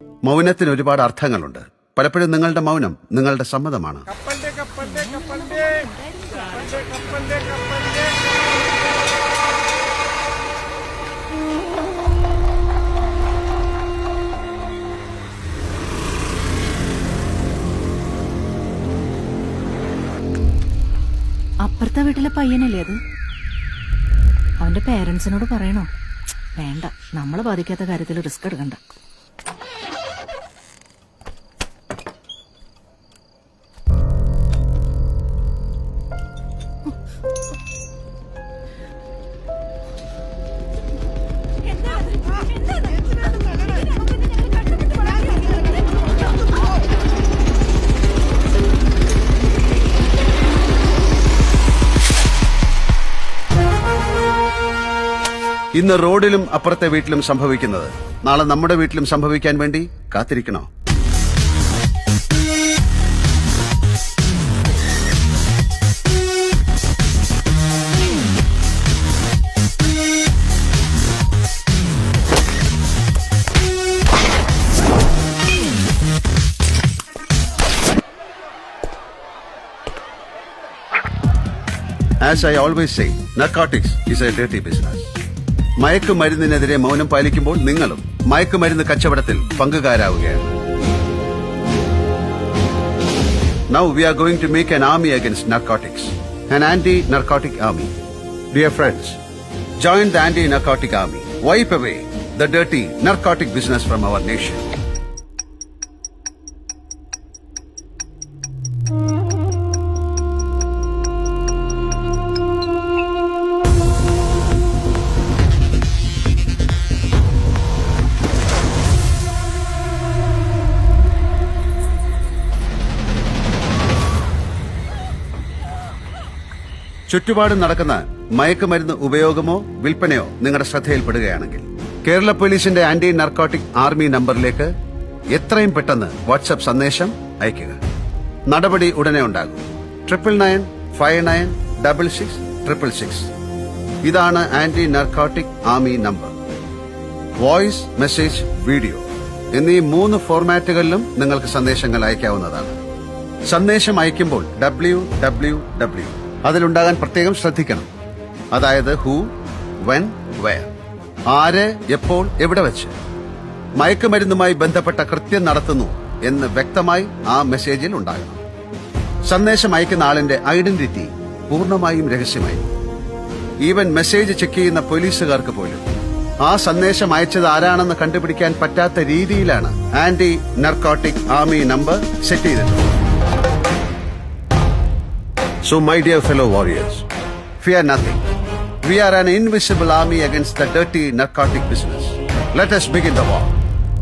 മൗനത്തിന് ഒരുപാട് അർത്ഥങ്ങളുണ്ട്. പലപ്പോഴും നിങ്ങളുടെ മൗനം നിങ്ങളുടെ സമ്മതമാണ്. അപ്പുറത്തെ വീട്ടിലെ പയ്യനല്ലേ അത്? അവന്റെ പേരൻസിനോട് പറയണോ? വേണ്ട, നമ്മളെ ബാധിക്കാത്ത കാര്യത്തിൽ റിസ്ക് എടുക്കണ്ട. ഇന്ന് റോഡിലും അപ്പുറത്തെ വീട്ടിലും സംഭവിക്കുന്നത് നാളെ നമ്മുടെ വീട്ടിലും സംഭവിക്കാൻ വേണ്ടി കാത്തിരിക്കണോ? As I always say, narcotics is a dirty business. മയക്കുമരുന്നിനെതിരെ മൗനം പാലിക്കുമ്പോൾ നിങ്ങളും മയക്കുമരുന്ന് കച്ചവടത്തിൽ പങ്കുകാരാവുകയാണ്. Now we are going to make an army against narcotics, an anti-narcotic army. Dear friends, join the anti-narcotic army. Wipe away the dirty narcotic business from our nation. ചുറ്റുപാടും നടക്കുന്ന മയക്കുമരുന്ന് ഉപയോഗമോ വിൽപ്പനയോ നിങ്ങളുടെ ശ്രദ്ധയിൽപ്പെടുകയാണെങ്കിൽ കേരള പോലീസിന്റെ anti narcotic army നമ്പറിലേക്ക് എത്രയും പെട്ടെന്ന് WhatsApp സന്ദേശം അയയ്ക്കുക. നടപടി ഉടനെ ഉണ്ടാകും. 9959966666. ഇതാണ് anti narcotic army number. Voice, message, video എന്നീ 3 ഫോർമാറ്റുകളിലും നിങ്ങൾക്ക് സന്ദേശങ്ങൾ അയക്കാവുന്നതാണ്. സന്ദേശം അയക്കുമ്പോൾ www അതിലുണ്ടാകാൻ പ്രത്യേകം ശ്രദ്ധിക്കണം. അതായത് ഹൂ, വെൻ, വെയർ, ആര്, എപ്പോൾ, എവിടെ വെച്ച് മയക്കുമരുന്നുമായി ബന്ധപ്പെട്ട കൃത്യം നടത്തുന്നു എന്ന് വ്യക്തമായി ആ മെസ്സേജിൽ ഉണ്ടാകണം. സന്ദേശം അയക്കുന്ന ആളിന്റെ ഐഡന്റിറ്റി പൂർണ്ണമായും രഹസ്യമായി. ഈവൻ മെസ്സേജ് ചെക്ക് ചെയ്യുന്ന പോലീസുകാർക്ക് പോലും ആ സന്ദേശം അയച്ചത് ആരാണെന്ന് കണ്ടുപിടിക്കാൻ പറ്റാത്ത രീതിയിലാണ് anti narcotic army number set ചെയ്തിട്ടുള്ളത്. So my dear fellow warriors, fear nothing. We are an invisible army against the dirty narcotic business. Let us begin the war.